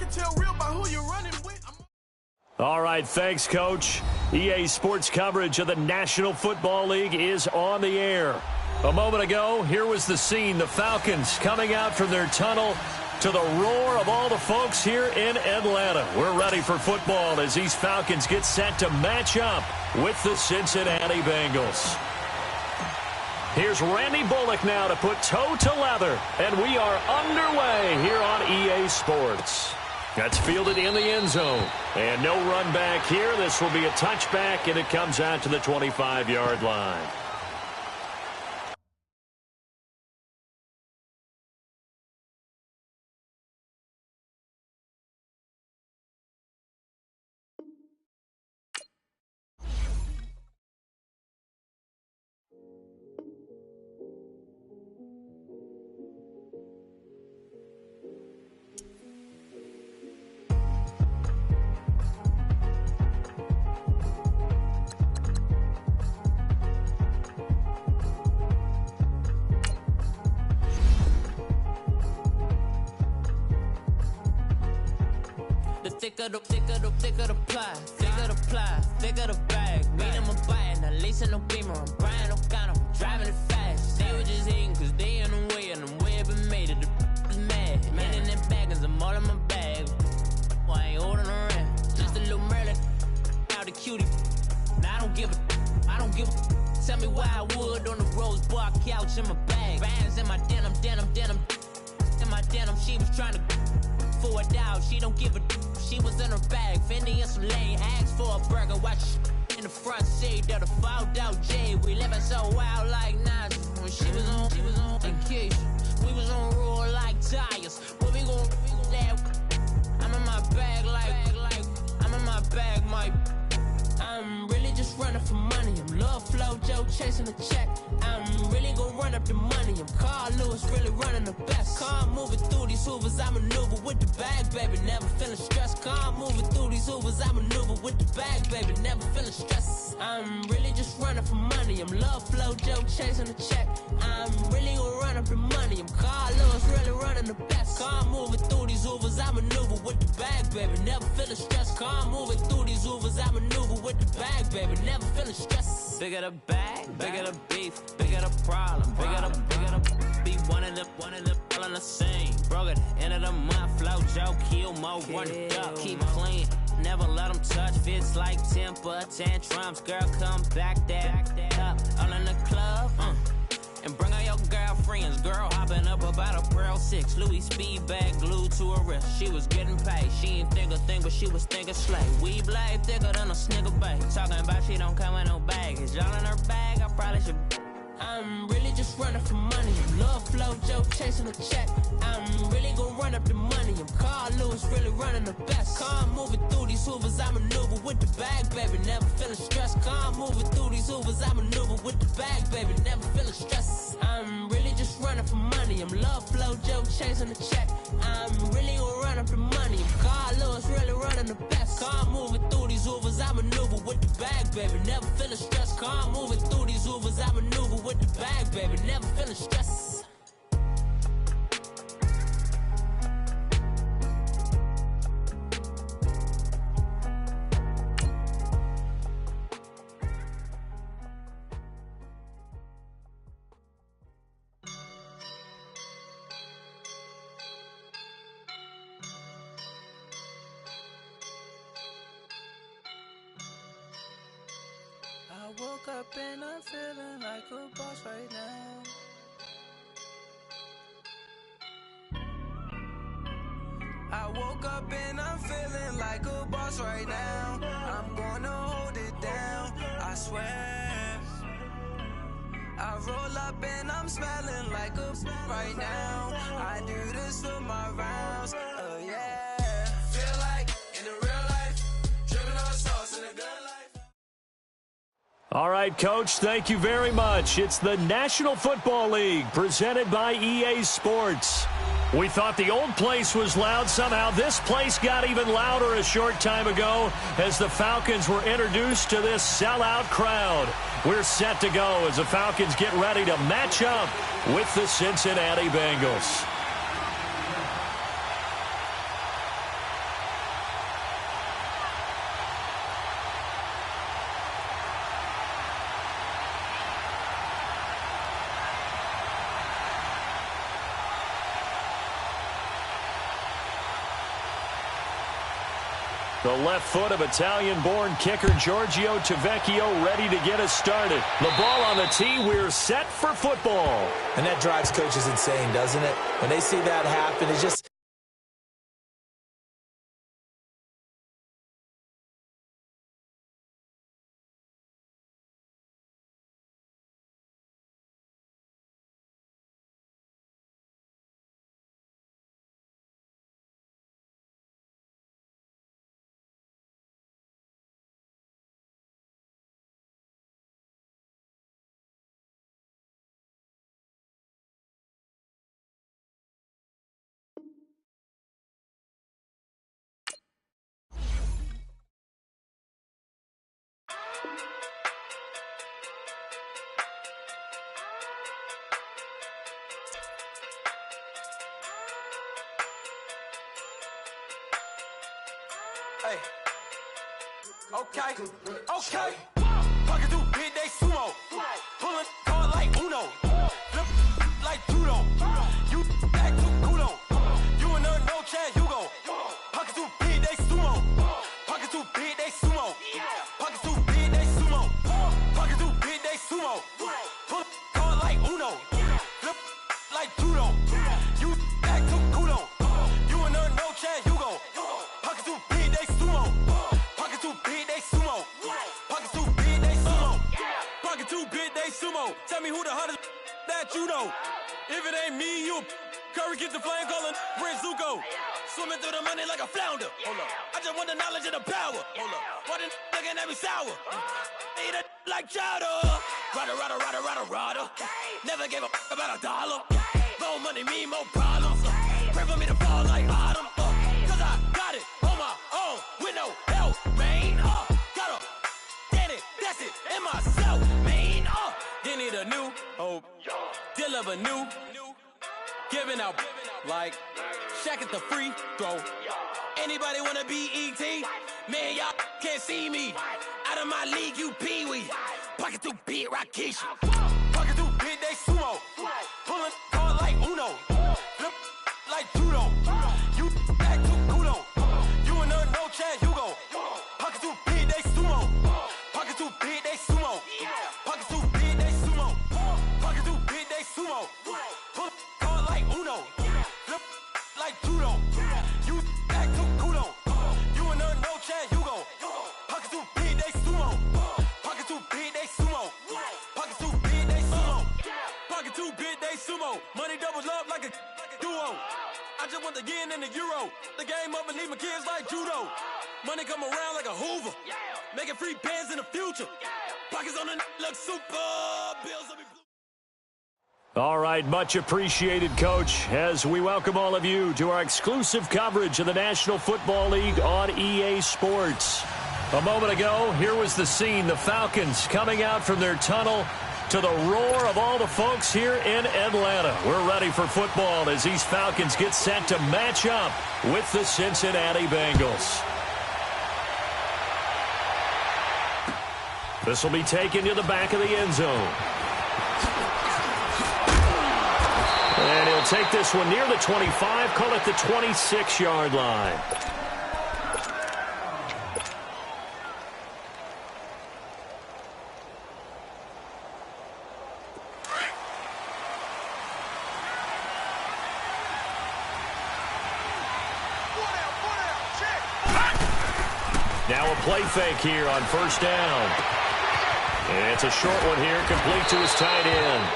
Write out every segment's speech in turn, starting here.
can tell real by who you're running with. All right, thanks, Coach. EA Sports coverage of the National Football League is on the air. A moment ago, here was the scene. The Falcons coming out from their tunnel to the roar of all the folks here in Atlanta. We're ready for football as these Falcons get set to match up with the Cincinnati Bengals. Here's Randy Bullock now to put toe to leather, and we are underway here on EA Sports. That's fielded in the end zone. And no run back here. This will be a touchback, and it comes out to the 25-yard line. Thicker the pie, thicker the bag. Meet them a buying, at least in no beamer. I'm Brian O'Connor, driving it fast. They were just hating cause they in the way, and the way I've been made it, the is mad. Man in them baggins, I'm all in my bag. I ain't holding around, just a little Merlin, out the cutie. Now I don't give a. Tell me why I would on the rose bar couch in my bag. Bands in my denim. In my denim, she was trying to for a doubt, she don't give a. She was in her bag, Fendi and some lane, asked for a burger, watch in the front seat of the fouled out J. We living so wild like Nas. When she was on vacation, we was on roll like tires. What we gon' laugh? I'm in my bag like I'm in my bag, my. I'm really just running for money. I'm Love Flow Joe chasing the check. I'm really gon' run up the money. I'm Carl Lewis, really running the best. Car moving through these hoovers, I maneuver with the bag, baby. Never feeling stressed. Car moving through these hoovers, I maneuver with the bag, baby. Never feeling stressed. I'm really just running for money. I'm Love Flow Joe chasing the check. I'm really gon' run up the money. I'm Carl Lewis, really running the best. Car moving through these hoovers, I maneuver with the bag, baby. Never feeling stressed. Car moving through these hoovers, I maneuver with the bag, baby. Never feeling stressed. Bigger the bag, bigger the beef, bigger the problem, bigger the be one of the all in the same. Broke at the end of the month, flow Joe, kill mo, run it up, keep clean. Never let them touch, fits like temper tantrums. Girl, come back that up, all in the club, and bring all your girlfriends. Girl hopping up about a Pearl 6, Louis speed bag glued to her wrist. She was getting paid, she ain't think a thing, but she was thinking slay. We blade thicker than a snigger bag. Talking about she don't come with no baggage. Y'all in her bag, I probably should. I'm really just running for money. Love Flow Joe chasing the check. I'm really gon' run up the money. I'm Carl Lewis, really running the best. Car moving through these hoovers, I maneuver with the bag, baby. Never feeling stressed. Car moving through these hoovers, I maneuver with the bag, baby. Never feeling stressed. I'm really just running for money. I'm Love Flow Joe chasing the check. I'm really gon' run up the money. I'm Carl Lewis, really running the best. Car moving through these hoovers, I maneuver with the bag, baby. Never feeling stressed. Car moving through these hoovers, I maneuver with the bag, baby. Never feeling stressed. I woke up and I'm feeling like a boss right now. I woke up and I'm feeling like a boss right now. I'm gonna hold it down, I swear. I roll up and I'm smelling like a right now. I do this for my rounds, oh yeah. Feel like in the real life, dripping on sauce in a good life. All right, Coach, thank you very much. It's the National Football League presented by EA Sports. We thought the old place was loud. Somehow this place got even louder a short time ago as the Falcons were introduced to this sellout crowd. We're set to go as the Falcons get ready to match up with the Cincinnati Bengals. The left foot of Italian-born kicker Giorgio Tavecchio ready to get us started. The ball on the tee. We're set for football. And that drives coaches insane, doesn't it? When they see that happen, it's just... Hey. Okay. Pocket through big day sumo. Pulling card like Uno. Flip like judo. You back to kudo. You and her no Chad Hugo. Pocket through big day sumo. Pocket through big day sumo. Pocket through big day sumo. Pocket through big day sumo. Pull card like Uno. Flip like judo. You back to kudo. You and her no Chad Hugo. Pocket through big day sumo. Pocket through big day sumo. Pocket through big day sumo. Pocket through big day sumo. Tell me who the hottest that you know. If it ain't me, you Curry gets the flame calling Prince Zuko. Swimming through the money like a flounder. Hold up. I just want the knowledge and the power. Hold up. Why the looking at me sour? Eat it like chowder. Rada. Never gave a about a dollar. More money, me, more problems. Pray for me to fall like autumn. Cause I got it on my own with no help, man. Gotta get it, that's it, and myself, man. They need a new hope. Deal of a new. Giving out like Shaq at the free throw. Anybody wanna be ET? Man, y'all can't see me. Out of my league, you pee-wee. Pocket through big Rakish. Pocket through big day sumo. Pulling card like Uno. Flip like judo. You back to kudo. You and her no Chad Hugo. Pocket through big day sumo. Pocket through big day sumo. Pocket through big day sumo. Pocket through big day sumo. Pull card like Uno. Flip like judo. You back to kudo. You and her no Chad Hugo. Pocket through big day sumo. Pocket through big day sumo. Pocket through big day sumo. Pocket through big day sumo. Money doubles up like a duo. I just want the yen and the euro. The game up and leave my kids like judo. Money come around like a Hoover. Making free bands in the future. Pockets on the look super. Bills will be blue. All right, much appreciated, Coach, as we welcome all of you to our exclusive coverage of the National Football League on EA Sports. A moment ago, here was the scene. The Falcons coming out from their tunnel to the roar of all the folks here in Atlanta. We're ready for football as these Falcons get set to match up with the Cincinnati Bengals. This will be taken to the back of the end zone. And he'll take this one near the 25, call it the 26-yard line. Now a play fake here on first down. And it's a short one here, complete to his tight end.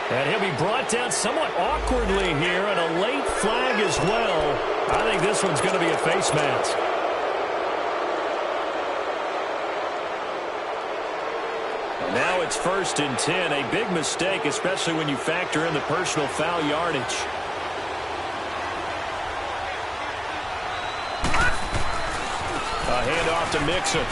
And he'll be brought down somewhat awkwardly here, and a late flag as well. I think this one's going to be a face mask. Now it's 1st and 10. A big mistake, especially when you factor in the personal foul yardage. A handoff to Mixon.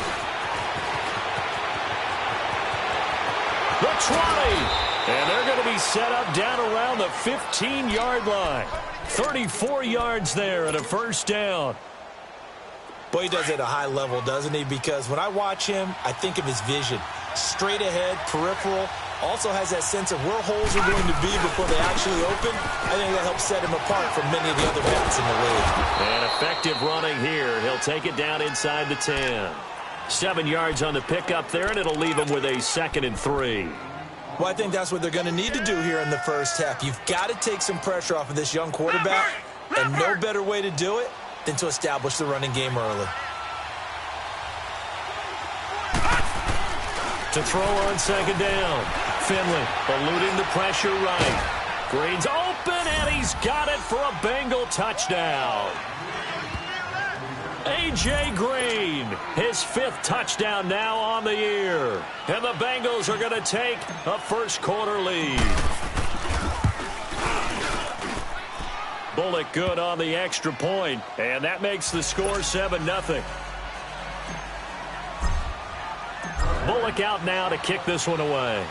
The 20. And they're going to be set up down around the 15-yard line. 34 yards there and a first down. Boy, he does it at a high level, doesn't he? Because when I watch him, I think of his vision. Straight ahead, peripheral, Also has that sense of where holes are going to be before they actually open. I think that helps set him apart from many of the other backs in the league. And effective running here. He'll take it down inside the 10. 7 yards on the pickup there, and it'll leave him with a 2nd and 3. Well, I think that's what they're going to need to do here in the first half. You've got to take some pressure off of this young quarterback, and no better way to do it than to establish the running game early. To throw on 2nd down. Finley eluding the pressure right. Green's open, and he's got it for a Bengal touchdown. A.J. Green, his 5th touchdown now on the year. And the Bengals are going to take a first-quarter lead. Bullock good on the extra point, and that makes the score 7-0. Bullock out now to kick this one away.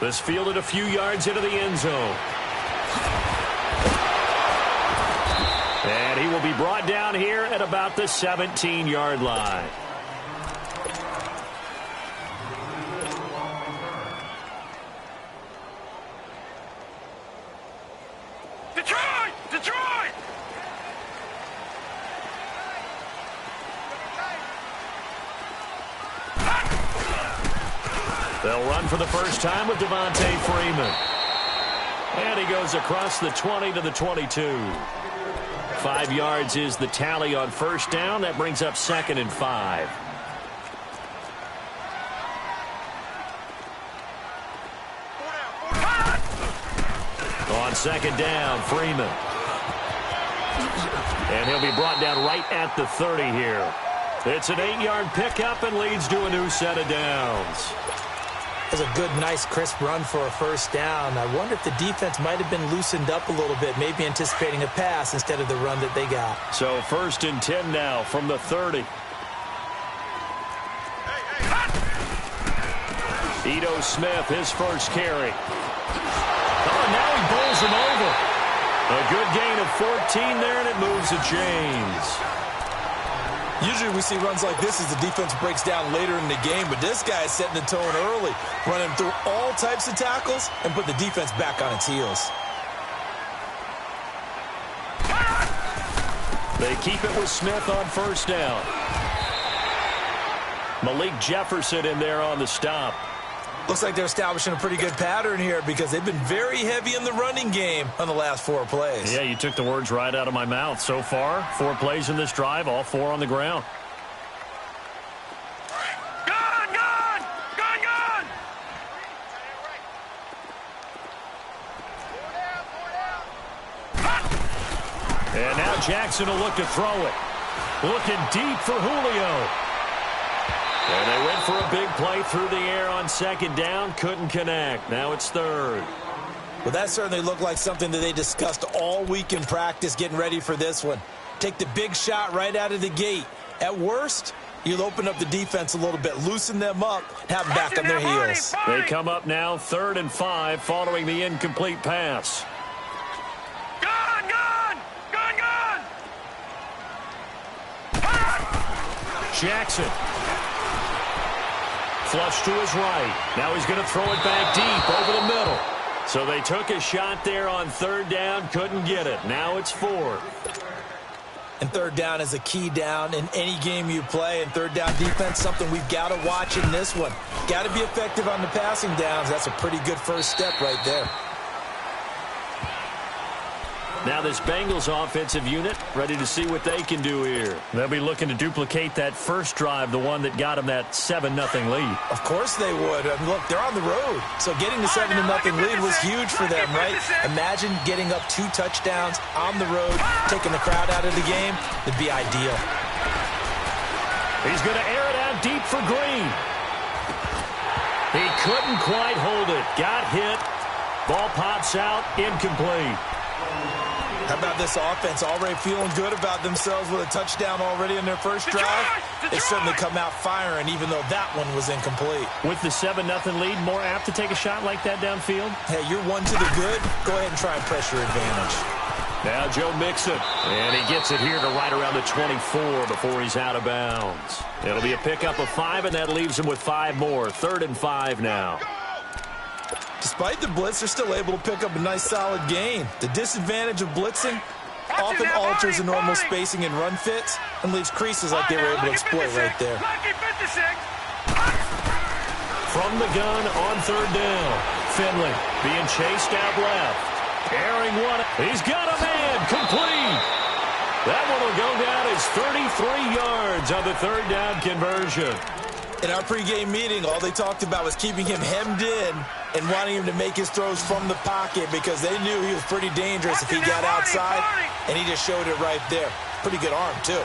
This fielded a few yards into the end zone. And he will be brought down here at about the 17-yard line. Detroit! Detroit! They'll run for the first time with Devontae Freeman. And he goes across the 20 to the 22. 5 yards is the tally on first down. That brings up 2nd and 5. On 2nd down, Freeman. And he'll be brought down right at the 30 here. It's an 8-yard pickup and leads to a new set of downs. That's a good, nice, crisp run for a first down. I wonder if the defense might have been loosened up a little bit, maybe anticipating a pass instead of the run that they got. So 1st and 10 now from the 30. Ito Smith, his first carry. Oh, now he bowls him over. A good gain of 14 there, and it moves the chains. Usually we see runs like this as the defense breaks down later in the game, but this guy is setting the tone early, running through all types of tackles and put the defense back on its heels. They keep it with Smith on first down. Malik Jefferson in there on the stop. Looks like they're establishing a pretty good pattern here because they've been very heavy in the running game on the last 4 plays. Yeah, you took the words right out of my mouth. So far, 4 plays in this drive, all 4 on the ground. Gun! Gun! Gun! Gun! And now Jackson will look to throw it. Looking deep for Julio. And they went for a big play through the air on 2nd down. Couldn't connect. Now it's 3rd. Well, that certainly looked like something that they discussed all week in practice getting ready for this one. Take the big shot right out of the gate. At worst, you'll open up the defense a little bit, loosen them up, have them back on their heels. They come up now 3rd and 5 following the incomplete pass. Gun! Gun! Gun! Gun! Jackson. Flush to his right. Now he's going to throw it back deep over the middle. So they took a shot there on 3rd down, couldn't get it. Now it's 4th. And 3rd down is a key down in any game you play. And 3rd down defense, something we've got to watch in this one. Got to be effective on the passing downs. That's a pretty good first step right there. Now this Bengals offensive unit ready to see what they can do here. They'll be looking to duplicate that first drive, the one that got them that 7-0 lead. Of course they would. I mean, look, they're on the road. So getting the 7-0 lead was huge for them, right? Imagine getting up 2 touchdowns on the road, taking the crowd out of the game. It'd be ideal. He's going to air it out deep for Green. He couldn't quite hold it. Got hit. Ball pops out. Incomplete. How about this offense already feeling good about themselves with a touchdown already in their first drive? They certainly come out firing, even though that one was incomplete. With the 7-0 lead, more apt to take a shot like that downfield? Hey, you're 1 to the good. Go ahead and try and press your advantage. Now Joe Mixon, and he gets it here to right around the 24 before he's out of bounds. It'll be a pickup of 5, and that leaves him with 5 more. 3rd and 5 now. Despite the blitz, they're still able to pick up a nice solid gain. The disadvantage of blitzing often alters the normal spacing and run fits and leaves creases like they were able to exploit right there. From the gun on 3rd down. Finley being chased out left. Airing one. He's got a man. Complete. That one will go down as 33 yards on the 3rd down conversion. In our pregame meeting, all they talked about was keeping him hemmed in and wanting him to make his throws from the pocket because they knew he was pretty dangerous if he got outside, and he just showed it right there. Pretty good arm, too.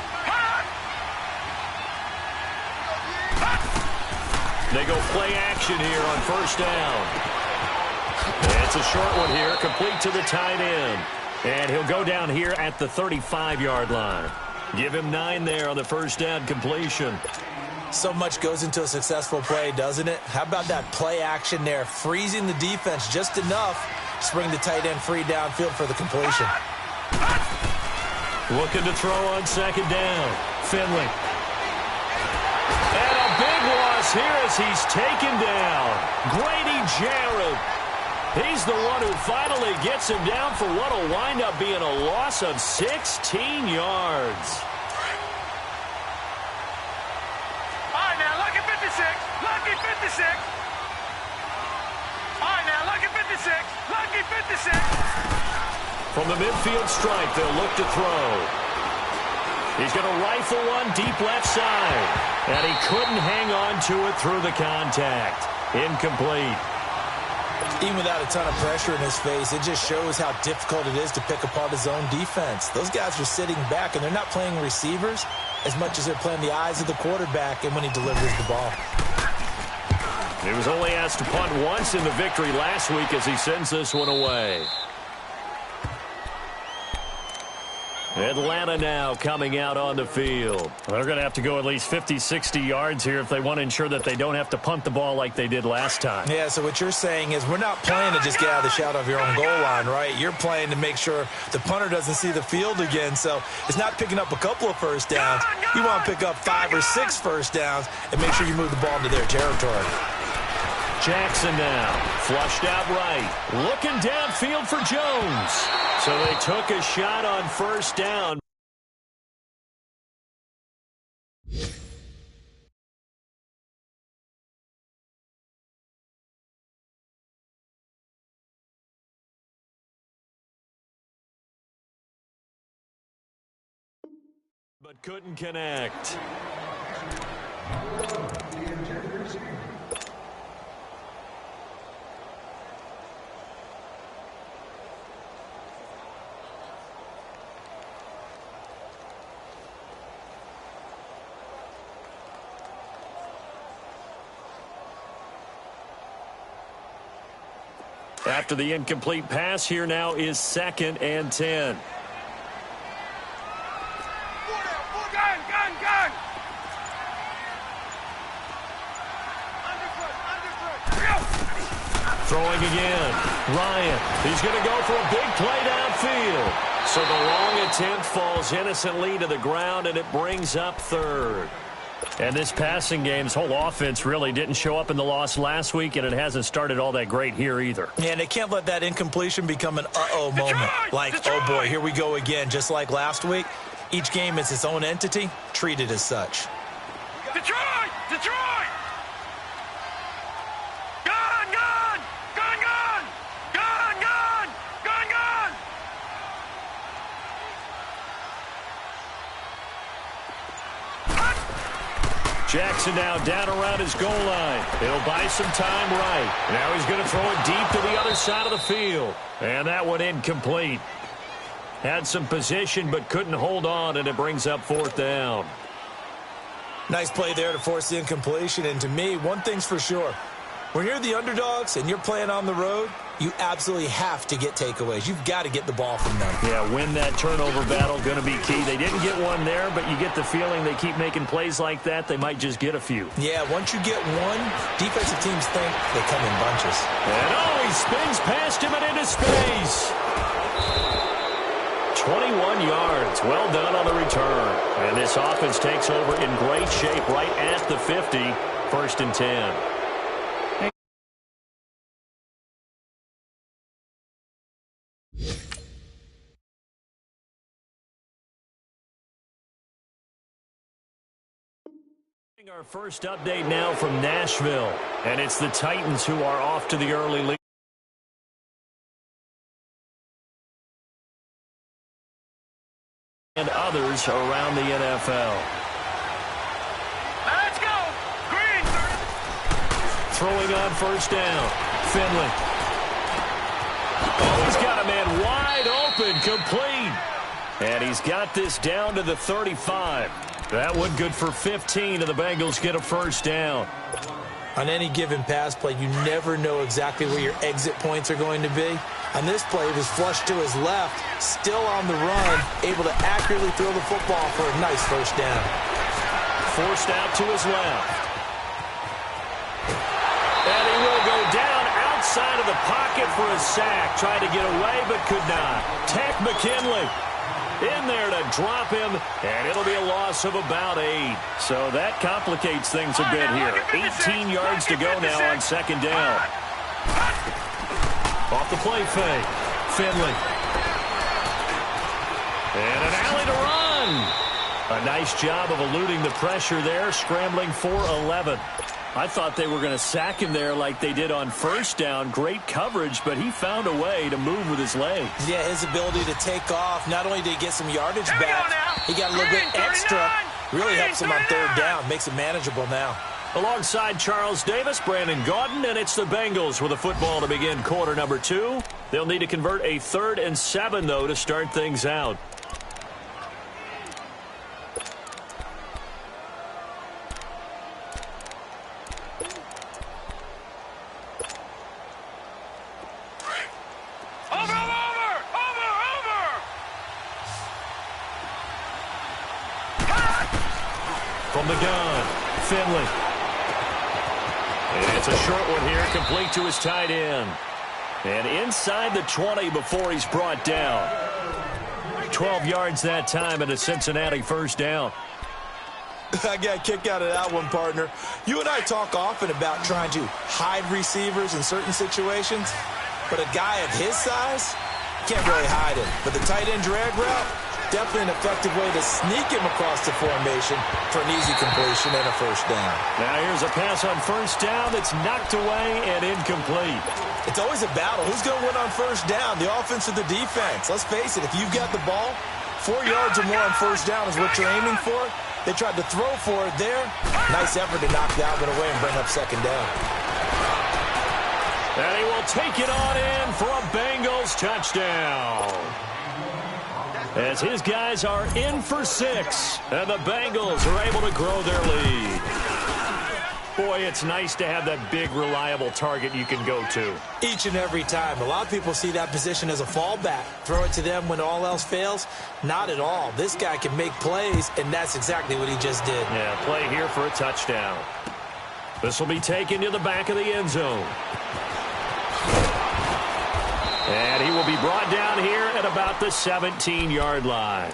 They go play action here on 1st down. It's a short one here, complete to the tight end. And he'll go down here at the 35-yard line. Give him 9 there on the 1st down completion. So much goes into a successful play, doesn't it? How about that play action there, freezing the defense just enough to bring the tight end free downfield for the completion. Looking to throw on 2nd down. Finley. And a big loss here as he's taken down. Grady Jarrett. He's the one who finally gets him down for what will wind up being a loss of 16 yards. All right, now, lucky 56. Lucky 56. All right, now, lucky 56. Lucky 56. From the midfield stripe, they'll look to throw. He's going to rifle one deep left side. And he couldn't hang on to it through the contact. Incomplete. Even without a ton of pressure in his face, it just shows how difficult it is to pick apart his own defense. Those guys are sitting back, and they're not playing receivers as much as they're playing the eyes of the quarterback and when he delivers the ball. He was only asked to punt once in the victory last week as he sends this one away. Atlanta now coming out on the field. They're going to have to go at least 50, 60 yards here if they want to ensure that they don't have to punt the ball like they did last time. Yeah, so what you're saying is we're not playing to just get out of the shadow of your own goal line, right? You're playing to make sure the punter doesn't see the field again. So it's not picking up a couple of first downs. You want to pick up 5 or 6 first downs and make sure you move the ball into their territory. Jackson now, flushed out right, looking downfield for Jones. So they took a shot on 1st down. But couldn't connect. After the incomplete pass, here now is 2nd and 10. Gun. Throwing again. Ryan. He's going to go for a big play downfield. So the long attempt falls innocently to the ground, and it brings up 3rd. And this passing game's whole offense really didn't show up in the loss last week, and it hasn't started all that great here either. Yeah, and they can't let that incompletion become an uh-oh moment. Like, oh boy, here we go again, just like last week. Each game is its own entity, treated as such. Detroit! Gun! Jackson now down around his goal line. He'll buy some time right. Now he's going to throw it deep to the other side of the field. And that one incomplete. Had some position but couldn't hold on, and it brings up 4th down. Nice play there to force the incompletion. And to me, one thing's for sure. When you're the underdogs and you're playing on the road, you absolutely have to get takeaways. You've got to get the ball from them. Yeah, win that turnover battle, going to be key. They didn't get one there, but you get the feeling they keep making plays like that, they might just get a few. Yeah, once you get one, defensive teams think they come in bunches. And he spins past him and into space. 21 yards. Well done on the return. And this offense takes over in great shape right at the 50. 1st and 10. Our first update now from Nashville, and it's the Titans who are off to the early lead. And others around the NFL. Let's go! Green! Throwing on 1st down. Finley. Oh, he's got a man wide open, complete. And he's got this down to the 35. That one good for 15, and the Bengals get a 1st down. On any given pass play, you never know exactly where your exit points are going to be. On this play, it was flushed to his left, still on the run, able to accurately throw the football for a nice 1st down. Forced out to his left. And he will go down outside of the pocket for a sack. Tried to get away, but could not. Tech McKinley in there to drop him, and it'll be a loss of about 8. So that complicates things a bit here. 18 yards to go now on 2nd down. Off the play fake. Finley. And an alley to run. A nice job of eluding the pressure there, scrambling for 11. I thought they were going to sack him there like they did on 1st down. Great coverage, but he found a way to move with his legs. Yeah, his ability to take off. Not only did he get some yardage back, he got a little bit extra. Really helps him on 3rd down. Makes it manageable now. Alongside Charles Davis, Brandon Gaudin, and it's the Bengals with a football to begin quarter number 2. They'll need to convert a 3rd and 7, though, to start things out. From the gun, Finley. And it's a short one here, complete to his tight end. And inside the 20 before he's brought down. 12 yards that time and a Cincinnati 1st down. I got a kick out of that one, partner. You and I talk often about trying to hide receivers in certain situations, but a guy of his size can't really hide him. But the tight end drag route, definitely an effective way to sneak him across the formation for an easy completion and a 1st down. Now here's a pass on 1st down that's knocked away and incomplete. It's always a battle. Who's going to win on 1st down, the offense or the defense? Let's face it, if you've got the ball, 4 yards or more on 1st down is what you're aiming for. They tried to throw for it there. Nice effort to knock that one away and bring up 2nd down. And he will take it on in for a Bengals touchdown. As his guys are in for 6, and the Bengals are able to grow their lead. Boy, it's nice to have that big, reliable target you can go to. Each and every time. A lot of people see that position as a fallback. Throw it to them when all else fails. Not at all. This guy can make plays, and that's exactly what he just did. Yeah, play here for a touchdown. This will be taken to the back of the end zone. And he will be brought down here at about the 17-yard line.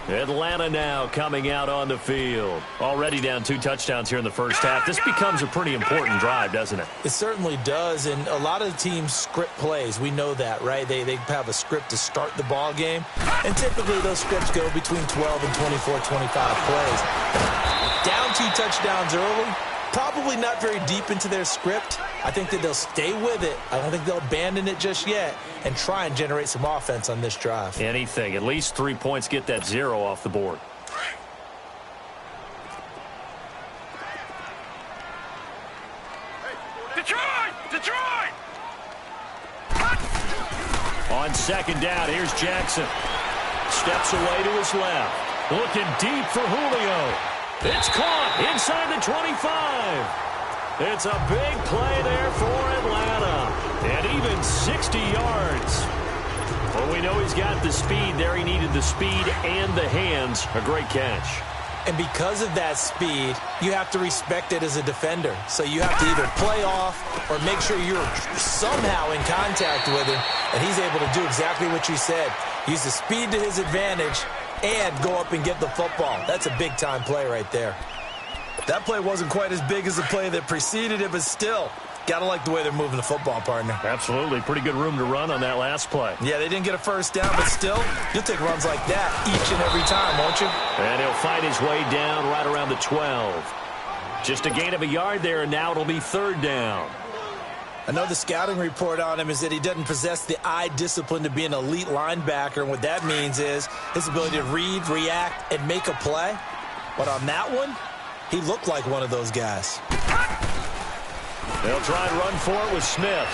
Atlanta now coming out on the field. Already down 2 touchdowns here in the first half. This becomes a pretty important drive, doesn't it? It certainly does, and a lot of the teams script plays. We know that, right? They have a script to start the ball game, and typically those scripts go between 12 and 24, 25 plays. Down 2 touchdowns early. Probably not very deep into their script. I think that they'll stay with it. I don't think they'll abandon it just yet and try and generate some offense on this drive. Anything. At least 3 points, get that 0 off the board. Detroit! On 2nd down, here's Jackson. Steps away to his left. Looking deep for Julio. It's caught inside the 25. It's a big play there for Atlanta. And even 60 yards. Well, we know he's got the speed there. He needed the speed and the hands. A great catch. And because of that speed, you have to respect it as a defender. So you have to either play off or make sure you're somehow in contact with him. And he's able to do exactly what you said. use the speed to his advantage, and go up and get the football. That's a big-time play right there. That play wasn't quite as big as the play that preceded it, but still, got to like the way they're moving the football, partner. Absolutely. Pretty good room to run on that last play. Yeah, they didn't get a first down, but still, you'll take runs like that each and every time, won't you? And he'll fight his way down right around the 12. Just a gain of a yard there, and now it'll be 3rd down. I know the scouting report on him is that he doesn't possess the eye discipline to be an elite linebacker, and what that means is his ability to read, react, and make a play. But on that one, he looked like one of those guys. They'll try and run for it with Smith.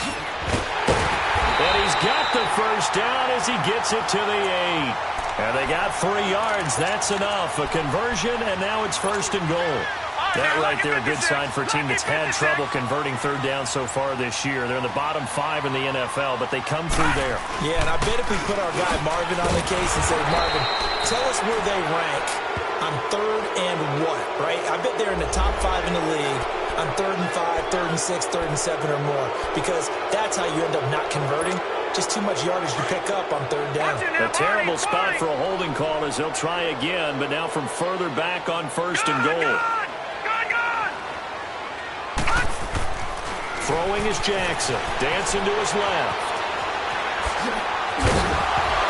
And he's got the first down as he gets it to the 8. And they got 3 yards. That's enough. A conversion, and now it's 1st and goal. That right there, a good sign for a team that's had trouble converting 3rd down so far this year. They're in the bottom 5 in the NFL, but they come through there. Yeah, and I bet if we put our guy Marvin on the case and say, Marvin, tell us where they rank on 3rd and what, right? I bet they're in the top 5 in the league on 3rd and 5, 3rd and 6, 3rd and 7 or more, because that's how you end up not converting. Just too much yardage to pick up on 3rd down. A terrible spot for a holding call as they'll try again, but now from further back on 1st and goal. Throwing is Jackson. Dancing to his left.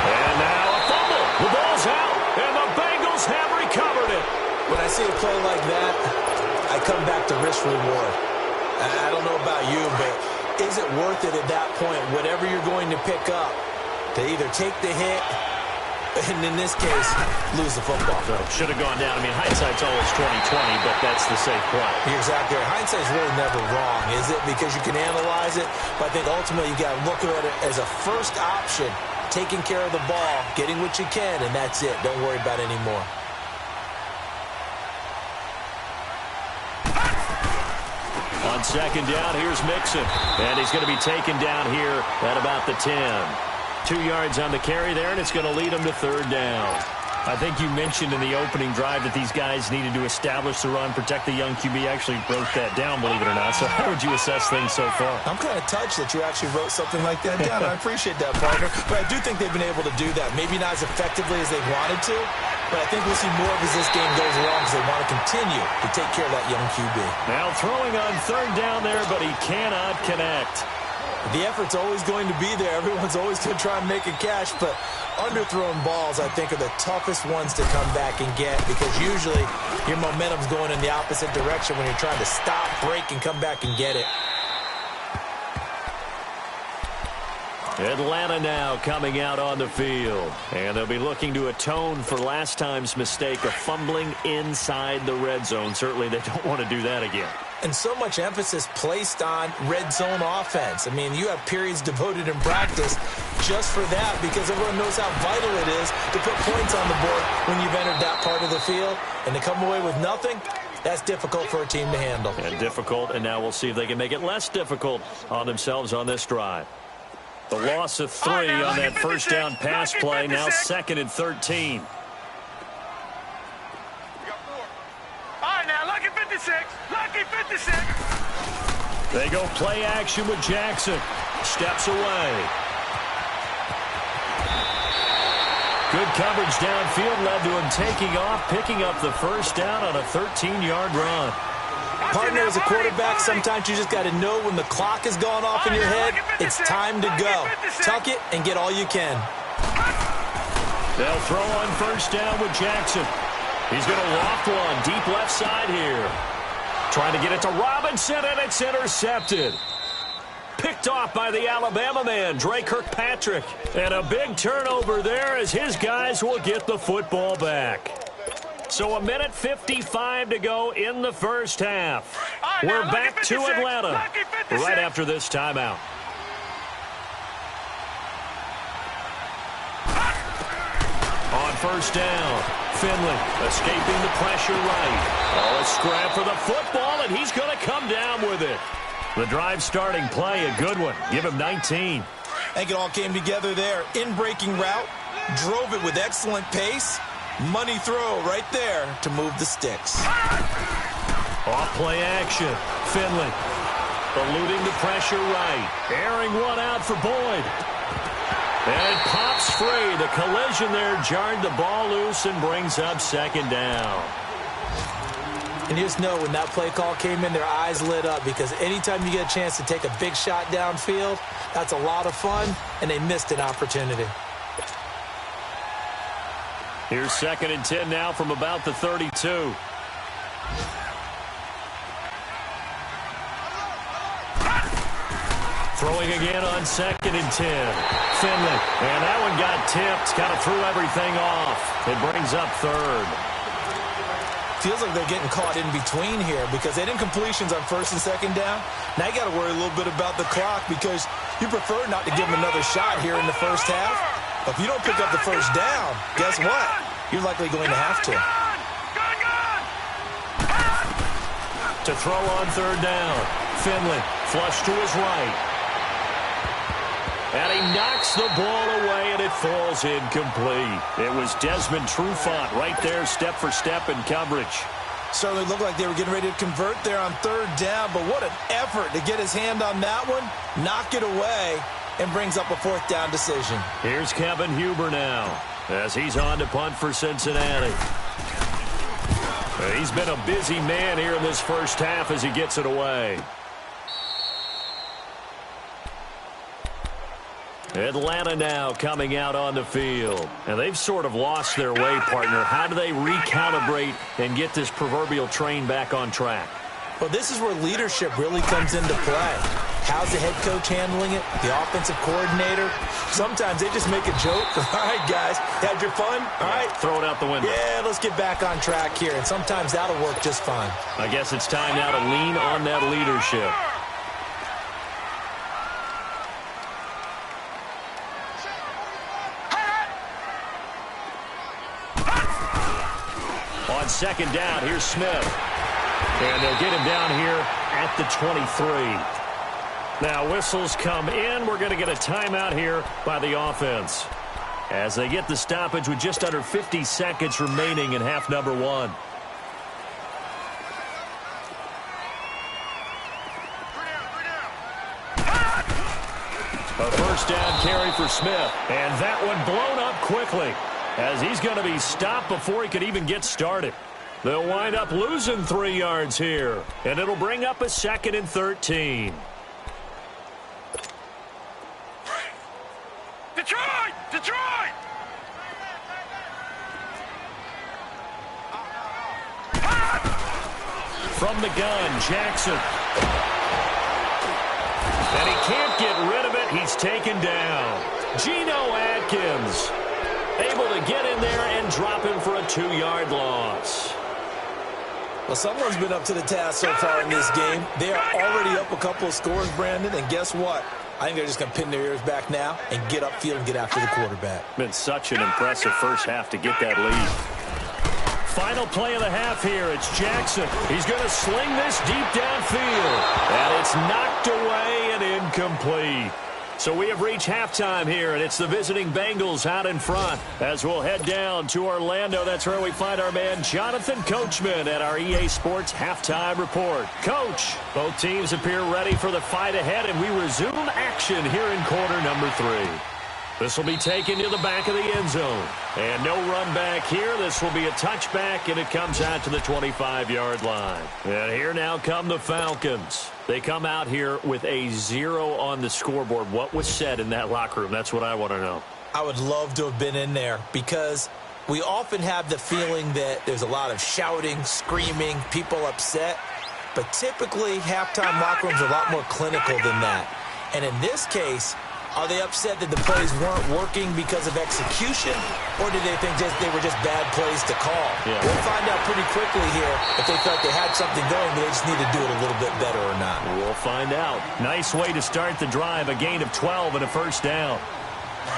And now a fumble. The ball's out, and the Bengals have recovered it. When I see a play like that, I come back to risk reward. I don't know about you, but is it worth it at that point, whatever you're going to pick up, to either take the hit, and in this case, lose the football? So should have gone down. I mean, hindsight's always 20/20, but that's the safe play. You're exactly right. Hindsight's really never wrong, is it? Because you can analyze it, but I think ultimately you got to look at it as a first option, taking care of the ball, getting what you can, and that's it. Don't worry about it anymore. On 2nd down, here's Mixon. And he's going to be taken down here at about the 10. 2 yards on the carry there, and it's going to lead him to 3rd down. I think you mentioned in the opening drive that these guys needed to establish the run, protect the young QB. Actually wrote that down, believe it or not. So how would you assess things so far? I'm kind of touched that you actually wrote something like that down. I appreciate that, partner. But I do think they've been able to do that. Maybe not as effectively as they wanted to, but I think we'll see more of as this game goes along because they want to continue to take care of that young QB. Now throwing on 3rd down there, but he cannot connect. The effort's always going to be there. Everyone's always going to try and make a catch, but underthrown balls, I think, are the toughest ones to come back and get because usually your momentum's going in the opposite direction when you're trying to stop, break, and come back and get it. Atlanta now coming out on the field. And they'll be looking to atone for last time's mistake of fumbling inside the red zone. Certainly they don't want to do that again. And so much emphasis placed on red zone offense. I mean, you have periods devoted in practice just for that because everyone knows how vital it is to put points on the board when you've entered that part of the field. And to come away with nothing, that's difficult for a team to handle. And difficult, and now we'll see if they can make it less difficult on themselves on this drive. The loss of 3 on that first down pass play, now 2nd and 13. Lucky 56. Lucky 56. They go play action with Jackson. Steps away. Good coverage downfield led to him taking off, picking up the first down on a 13-yard run. Partner, as a quarterback, sometimes you just got to know when the clock has gone off in your head, it's time to go. Tuck it and get all you can. They'll throw on first down with Jackson. He's going to loft one deep left side here. Trying to get it to Robinson, and it's intercepted. Picked off by the Alabama man, Dre Kirkpatrick. And a big turnover there as his guys will get the football back. So 1:55 to go in the first half. We're back to Atlanta right after this timeout. On first down, Finley escaping the pressure right. Oh, a scrap for the football, and he's going to come down with it. The drive starting play, a good one. Give him 19. I think it all came together there. In-breaking route, drove it with excellent pace. Money throw right there to move the sticks. Off play action. Finley eluding the pressure right. Airing one out for Boyd. And it pops free. The collision there jarred the ball loose and brings up second down. And you just know when that play call came in, their eyes lit up, because anytime you get a chance to take a big shot downfield, that's a lot of fun, and they missed an opportunity. Here's 2nd and 10 now from about the 32. Throwing again on 2nd and 10. Finley. And that one got tipped. Kind of threw everything off. It brings up 3rd. Feels like they're getting caught in between here because they didn't completions on 1st and 2nd down. Now you got to worry a little bit about the clock because you prefer not to give them another shot here in the first half. But if you don't pick up the first down, guess what? You're likely going to have to. To throw on 3rd down. Finley flush to his right. And he knocks the ball away, and it falls incomplete. It was Desmond Trufant right there, step for step in coverage. Certainly looked like they were getting ready to convert there on 3rd down, but what an effort to get his hand on that one, knock it away, and brings up a 4th down decision. Here's Kevin Huber now as he's on to punt for Cincinnati. He's been a busy man here in this first half as he gets it away. Atlanta now coming out on the field. And they've sort of lost their way, partner. How do they recalibrate and get this proverbial train back on track? Well, this is where leadership really comes into play. How's the head coach handling it? The offensive coordinator? Sometimes they just make a joke. All right, guys, had your fun? All right. Throw it out the window. Yeah, let's get back on track here. And sometimes that'll work just fine. I guess it's time now to lean on that leadership. On 2nd down, here's Smith. And they'll get him down here at the 23. Now whistles come in. We're going to get a timeout here by the offense as they get the stoppage with just under 50 seconds remaining in half number 1. A 1st down carry for Smith. And that one blown up quickly as he's going to be stopped before he could even get started. They'll wind up losing 3 yards here, and it'll bring up a 2nd and 13. Detroit! Detroit! From the gun, Jackson. And he can't get rid of it. He's taken down. Geno Atkins able to get in there and drop him for a 2-yard loss. Well, someone's been up to the task so far in this game. They are already up a couple of scores, Brandon, and guess what? I think they're just going to pin their ears back now and get upfield and get after the quarterback. Been such an impressive first half to get that lead. Final play of the half here. It's Jackson. He's going to sling this deep downfield. And it's knocked away and incomplete. So we have reached halftime here, and it's the visiting Bengals out in front. As we'll head down to Orlando, that's where we find our man Jonathan Coachman at our EA Sports Halftime Report. Coach, both teams appear ready for the fight ahead, and we resume action here in quarter number 3. This will be taken to the back of the end zone. And no run back here. This will be a touchback, and it comes out to the 25-yard line. And here now come the Falcons. They come out here with a 0 on the scoreboard. What was said in that locker room? That's what I want to know. I would love to have been in there because we often have the feeling that there's a lot of shouting, screaming, people upset. But typically, halftime locker rooms are a lot more clinical than that. And in this case, are they upset that the plays weren't working because of execution, or did they think they were just bad plays to call? Yeah. We'll find out pretty quickly here if they felt they had something going, but they just need to do it a little bit better or not. We'll find out. Nice way to start the drive, a gain of 12 and a 1st down.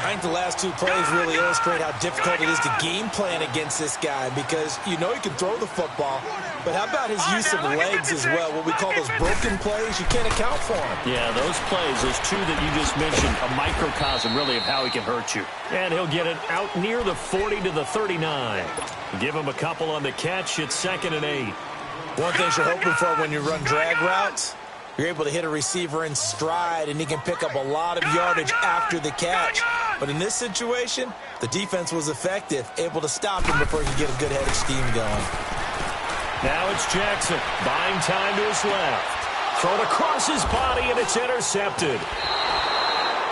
I think the last 2 plays really illustrate how difficult it is to game plan against this guy because you know he can throw the football, but how about his use of legs as well, what we call those broken plays? You can't account for them. Yeah, those plays, those 2 that you just mentioned, a microcosm really of how he can hurt you. And he'll get it out near the 40 to the 39. Give him a couple on the catch. It's 2nd and 8. One thing you're hoping for when you run drag routes, you're able to hit a receiver in stride, and he can pick up a lot of yardage after the catch. But But in this situation, the defense was effective, able to stop him before he could get a good head of steam going. Now it's Jackson, buying time to his left. Thrown across his body, and it's intercepted.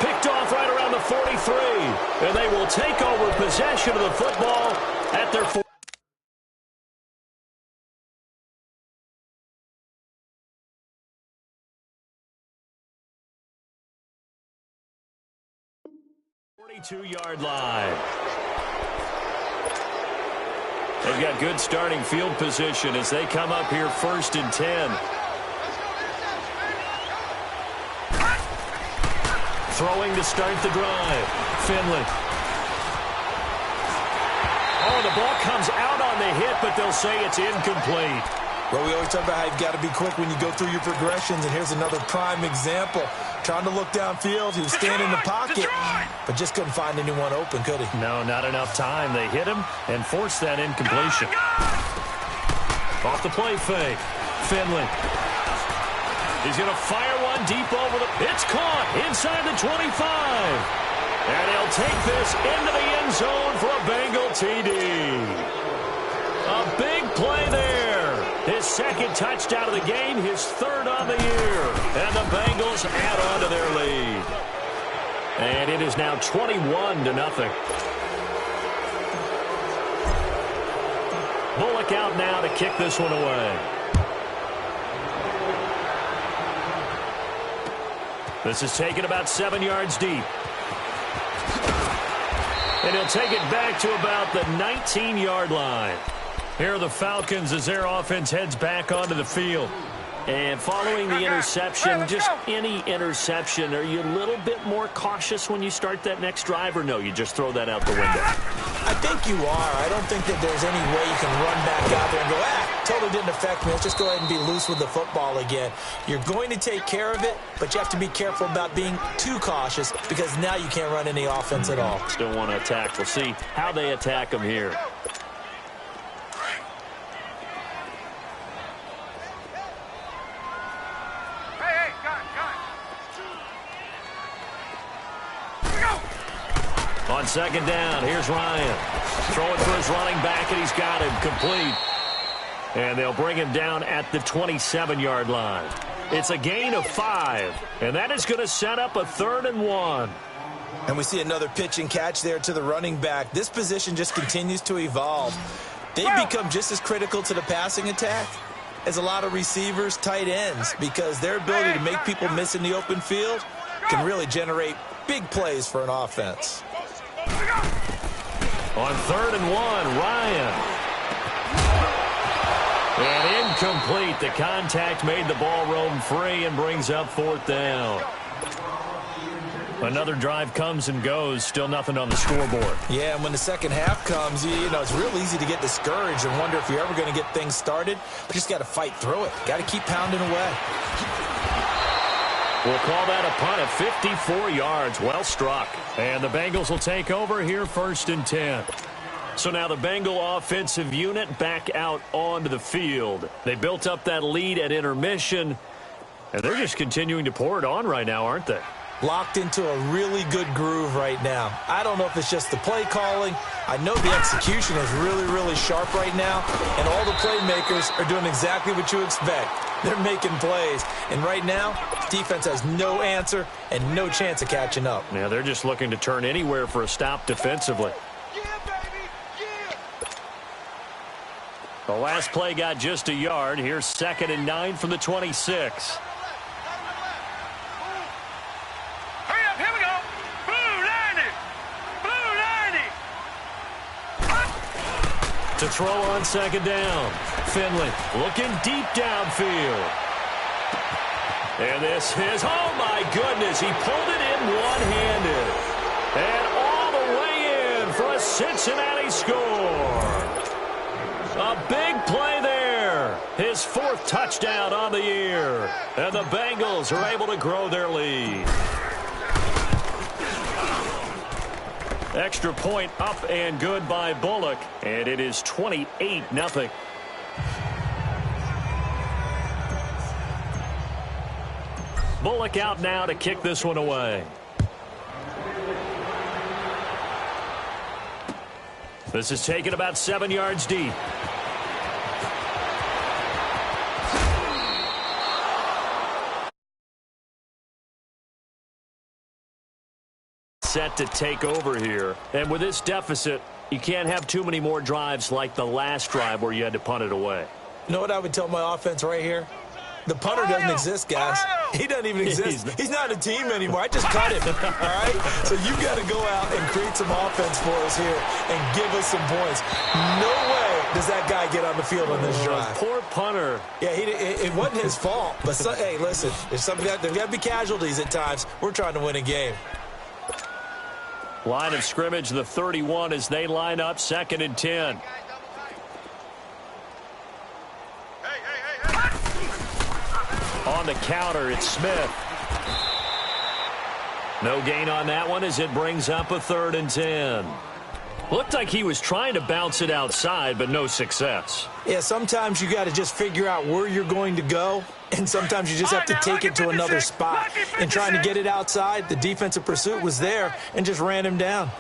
Picked off right around the 43, and they will take over possession of the football at their 42-yard line. They've got good starting field position as they come up here 1st and 10. Throwing to start the drive. Finley. Oh, the ball comes out on the hit, but they'll say it's incomplete. Well, we always talk about how you've got to be quick when you go through your progressions, and here's another prime example. Trying to look downfield, he was standing in the pocket, but just couldn't find anyone open, could he? No, not enough time. They hit him and forced that incompletion. Off the play fake. Finley. He's going to fire one deep over the... It's caught inside the 25. And he'll take this into the end zone for a Bengal TD. A big play there. His second touchdown of the game, his third on the year. And the Bengals add on to their lead. And it is now 21-0. Bullock out now to kick this one away. This is taken about 7 yards deep. And he'll take it back to about the 19-yard line. Here are the Falcons as their offense heads back onto the field. And following the interception, just any interception, are you a little bit more cautious when you start that next drive, or no, you just throw that out the window? I think you are. I don't think that there's any way you can run back out there and go, totally didn't affect me. Let's just go ahead and be loose with the football again. You're going to take care of it, but you have to be careful about being too cautious because now you can't run any offense at all. Still want to attack. We'll see how they attack them here. On second down, here's Ryan. Throwing for his running back, and he's got him complete. And they'll bring him down at the 27-yard line. It's a gain of 5, and that is going to set up a 3rd and 1. And we see another pitch and catch there to the running back. This position just continues to evolve. They become just as critical to the passing attack as a lot of receivers, tight ends, because their ability to make people miss in the open field can really generate big plays for an offense. On 3rd and 1, Ryan. And incomplete. The contact made the ball roam free and brings up 4th down. Another drive comes and goes. Still nothing on the scoreboard. Yeah, and when the second half comes, you know, it's real easy to get discouraged and wonder if you're ever going to get things started. But you just got to fight through it. Got to keep pounding away. We'll call that a punt of 54 yards. Well struck. And the Bengals will take over here 1st and 10. So now the Bengal offensive unit back out onto the field. They built up that lead at intermission, and they're just continuing to pour it on right now, aren't they? Locked into a really good groove right now. I don't know if it's just the play calling. I know the execution is really, really sharp right now, and all the playmakers are doing exactly what you expect. They're making plays, and right now, defense has no answer and no chance of catching up. Yeah, they're just looking to turn anywhere for a stop defensively. The last play got just a yard. Here's 2nd and 9 from the 26. To throw on 2nd down. Finley looking deep downfield. And this is, oh my goodness, he pulled it in one-handed. And all the way in for a Cincinnati score. A big play there. His 4th touchdown on the year. And the Bengals are able to grow their lead. Extra point up and good by Bullock. And it is 28-0. Bullock out now to kick this one away. This is taken about 7 yards deep. Set to take over here. And with this deficit, you can't have too many more drives like the last drive where you had to punt it away. You know what I would tell my offense right here? The punter doesn't exist, guys. He doesn't even exist. He's not a team anymore. I just cut him, all right? So you've got to go out and create some offense for us here and give us some points. No way does that guy get on the field on this drive. Poor punter. Yeah, it wasn't his fault. But, hey, listen, there's got to be casualties at times. We're trying to win a game. Line of scrimmage, the 31 as they line up, 2nd and 10. On the counter, it's Smith. No gain on that one as it brings up a 3rd and 10. Looked like he was trying to bounce it outside, but no success. Yeah, sometimes you got to just figure out where you're going to go, and sometimes you just have to take it to another spot. And trying to get it outside, the defensive pursuit was there and just ran him down.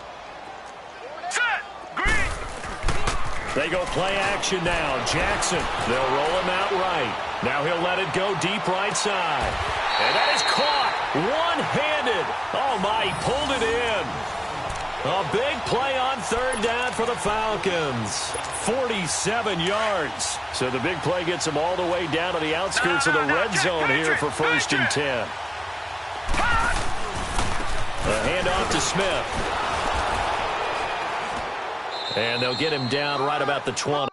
They go play action now. Jackson, they'll roll him out right. Now he'll let it go deep right side. And that is caught one-handed. Oh, my, he pulled it in. A big play on 3rd down for the Falcons. 47 yards. So the big play gets them all the way down to the outskirts of the red zone here for 1st and 10. A handoff to Smith. And they'll get him down right about the 20.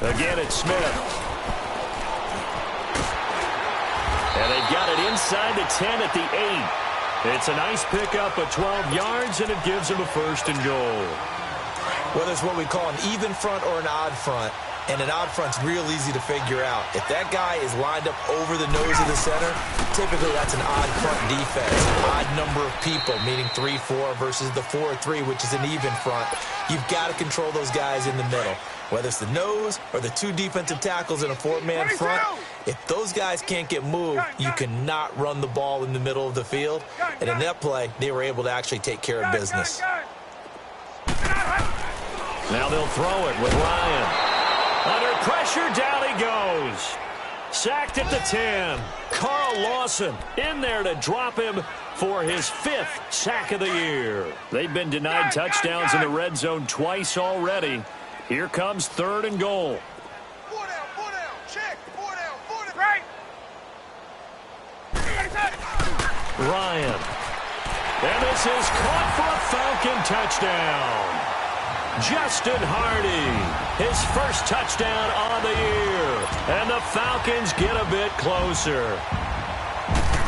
Again, it's Smith. And they've got it inside the 10 at the 8. It's a nice pickup of 12 yards, and it gives them a 1st and goal. Whether it's what we call an even front or an odd front, and an odd front's real easy to figure out. If that guy is lined up over the nose of the center, typically that's an odd front defense. Odd number of people, meaning 3-4 versus the 4-3, which is an even front. You've got to control those guys in the middle. Whether it's the nose or the 2 defensive tackles in a 4-man front, if those guys can't get moved, you cannot run the ball in the middle of the field. And in that play, they were able to actually take care of business. Now they'll throw it with Ryan. Under pressure, down he goes. Sacked at the 10. Carl Lawson in there to drop him for his 5th sack of the year. They've been denied touchdowns in the red zone twice already. Here comes 3rd and goal. 4 down, check, 4 down, right. Ryan. And this is caught for a Falcon touchdown. Justin Hardy, his 1st touchdown on the year. And the Falcons get a bit closer.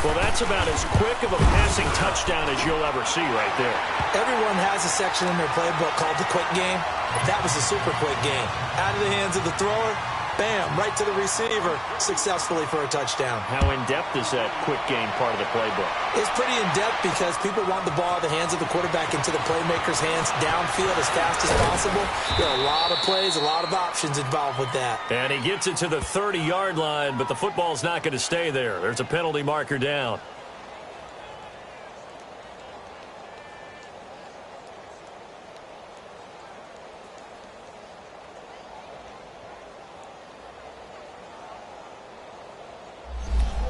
Well, that's about as quick of a passing touchdown as you'll ever see right there. Everyone has a section in their playbook called the quick game. That was a super quick game. Out of the hands of the thrower, bam, right to the receiver, successfully for a touchdown. How in-depth is that quick game part of the playbook? It's pretty in-depth because people want the ball out of the hands of the quarterback into the playmaker's hands downfield as fast as possible. There are a lot of plays, a lot of options involved with that. And he gets it to the 30-yard line, but the football's not going to stay there. There's a penalty marker down.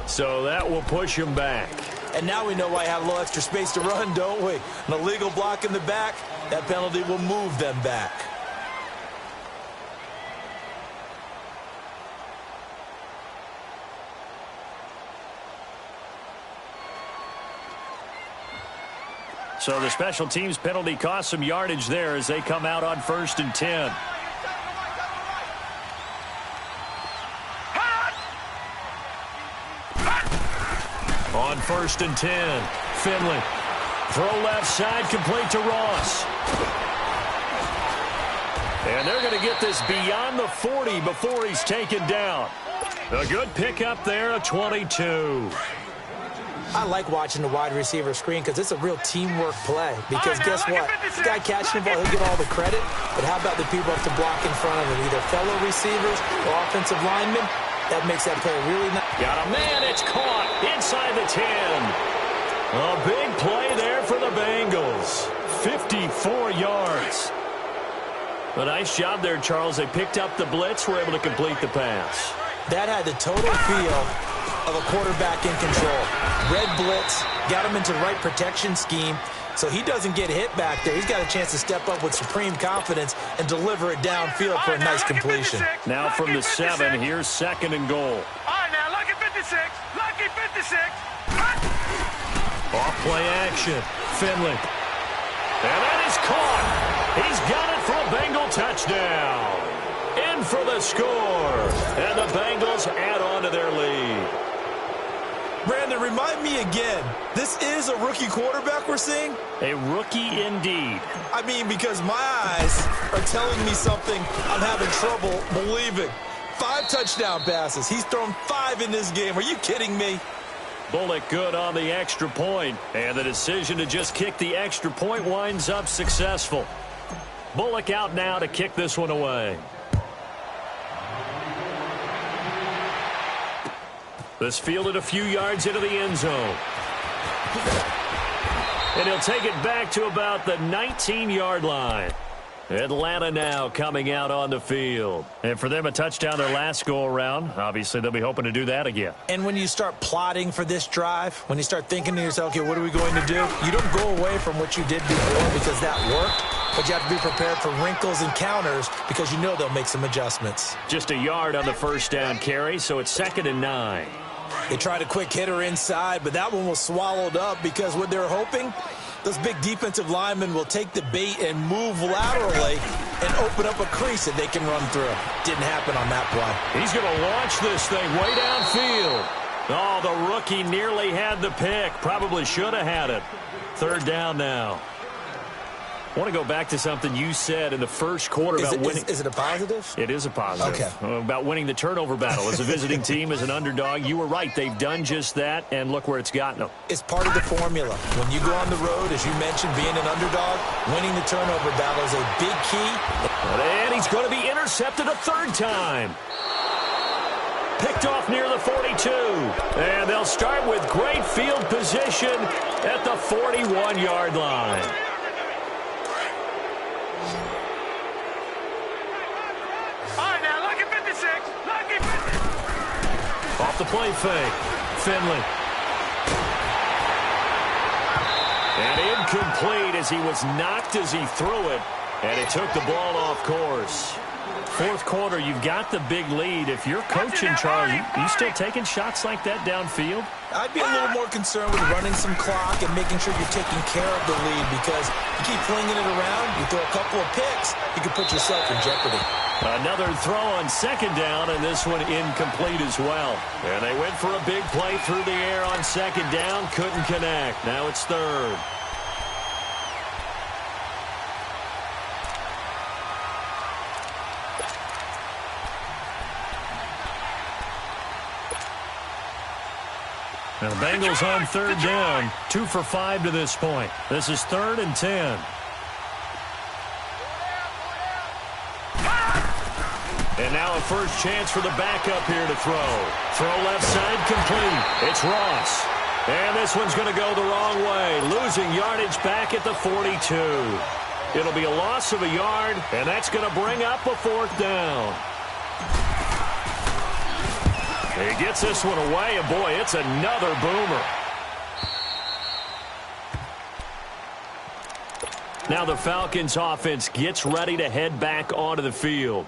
So that will push him back. And now we know why I have a little extra space to run, don't we? An illegal block in the back, that penalty will move them back. So the special teams penalty cost some yardage there as they come out on 1st and 10. 1st and 10. Finley. Throw left side, complete to Ross. And they're going to get this beyond the 40 before he's taken down. A good pickup there, a 22. I like watching the wide receiver screen because it's a real teamwork play. Because guess what? The guy catching the ball, he'll get all the credit. But how about the people have to block in front of him? Either fellow receivers or offensive linemen. That makes that play really nice. Got a man, it's caught inside the 10. A big play there for the Bengals. 54 yards. A nice job there, Charles. They picked up the blitz, were able to complete the pass. That had the total feel of a quarterback in control. Red blitz, got him into the right protection scheme, so he doesn't get hit back there. He's got a chance to step up with supreme confidence and deliver it downfield for a nice completion. Now from the 7, here's 2nd and goal. All right, now, lucky 56. Lucky 56. Off play action. Finley. And that is caught. He's got it for a Bengal touchdown. In for the score. And the Bengals add on to their lead. Brandon, remind me again, this is a rookie quarterback we're seeing? A rookie indeed. I mean, because my eyes are telling me something I'm having trouble believing. 5 touchdown passes. He's thrown 5 in this game. Are you kidding me? Bullock good on the extra point. And the decision to just kick the extra point winds up successful. Bullock out now to kick this one away. This fielded a few yards into the end zone. And he'll take it back to about the 19-yard line. Atlanta now coming out on the field. And for them, a touchdown their last go-around. Obviously, they'll be hoping to do that again. And when you start plotting for this drive, when you start thinking to yourself, okay, what are we going to do? You don't go away from what you did before because that worked. But you have to be prepared for wrinkles and counters because you know they'll make some adjustments. Just a yard on the first down carry, so it's 2nd and 9. They tried a quick hitter inside, but that one was swallowed up because what they're hoping, those big defensive linemen will take the bait and move laterally and open up a crease that they can run through. Didn't happen on that play. He's going to launch this thing way downfield. Oh, the rookie nearly had the pick. Probably should have had it. 3rd down now. I want to go back to something you said in the first quarter about winning. Is it a positive? It is a positive. Okay. About winning the turnover battle. As a visiting team, as an underdog, you were right. They've done just that, and look where it's gotten them. It's part of the formula. When you go on the road, as you mentioned, being an underdog, winning the turnover battle is a big key. And he's going to be intercepted a 3rd time. Picked off near the 42. And they'll start with great field position at the 41-yard line. Off the play fake. Finley. And incomplete as he was knocked as he threw it. And it took the ball off course. 4th quarter, you've got the big lead. If you're coaching, Charlie, you still taking shots like that downfield? I'd be a little more concerned with running some clock and making sure you're taking care of the lead because you keep flinging it around, you throw a couple of picks, you can put yourself in jeopardy. Another throw on 2nd down, and this one incomplete as well. And they went for a big play through the air on 2nd down, couldn't connect. Now it's 3rd. Now the Bengals on 3rd down, 2 for 5 to this point. This is 3rd and 10. And now a first chance for the backup here to throw. Throw left side complete. It's Ross. And this one's going to go the wrong way. Losing yardage back at the 42. It'll be a loss of a yard, and that's going to bring up a 4th down. He gets this one away, and boy, it's another boomer. Now the Falcons offense gets ready to head back onto the field.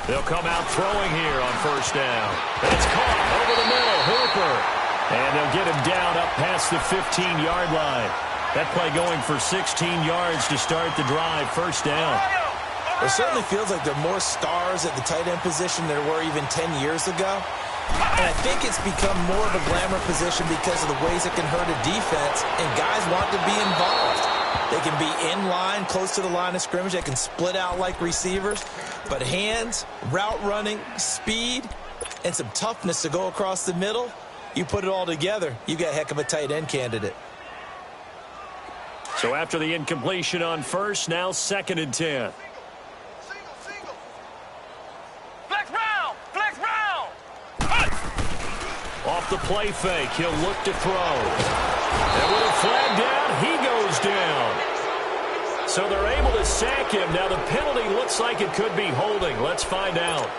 They'll come out throwing here on first down. It's caught over the middle. Hooper. And they'll get him down up past the 15-yard line. That play going for 16 yards to start the drive. First down. It certainly feels like there are more stars at the tight end position than there were even 10 years ago. And I think it's become more of a glamour position because of the ways it can hurt a defense, and guys want to be involved. They can be in line, close to the line of scrimmage. They can split out like receivers. But hands, route running, speed, and some toughness to go across the middle, you put it all together, you got a heck of a tight end candidate. So after the incompletion on first, now 2nd and 10. Flex round! Flex round! Off the play fake, he'll look to throw. And with a flag down, he goes down. So they're able to sack him. Now the penalty looks like it could be holding. Let's find out.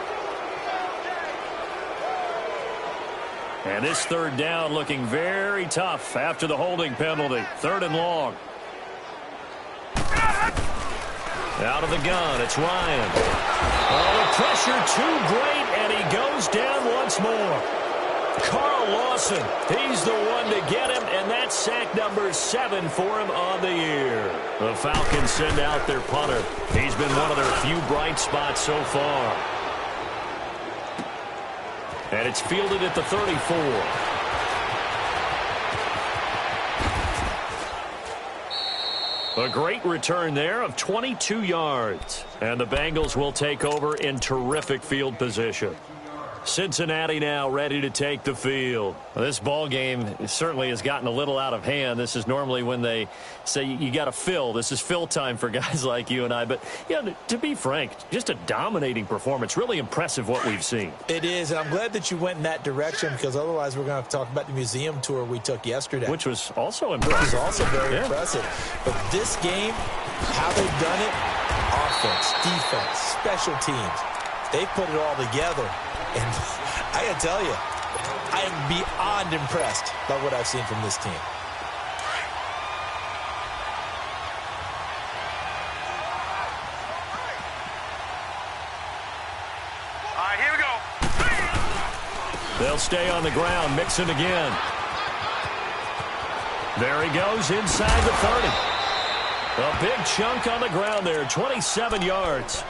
And this 3rd down looking very tough after the holding penalty. 3rd and long. Out of the gun, it's Ryan. Oh, the pressure too great, and he goes down once more. Carl Lawson, he's the one to get him, and that's sack number 7 for him on the year. The Falcons send out their punter. He's been one of their few bright spots so far. And it's fielded at the 34. A great return there of 22 yards. And the Bengals will take over in terrific field position. Cincinnati now ready to take the field. Well, this ball game certainly has gotten a little out of hand. This is normally when they say you got to fill. This is fill time for guys like you and I. But, you know, to be frank, just a dominating performance. Really impressive what we've seen. It is, and I'm glad that you went in that direction because otherwise we're going to have to talk about the museum tour we took yesterday. Which was also impressive. Which was also very impressive. But this game, how they've done it, offense, defense, special teams, they've put it all together. And I got to tell you, I am beyond impressed by what I've seen from this team. All right, here we go. They'll stay on the ground, mixing again. There he goes inside the 30. A big chunk on the ground there, 27 yards.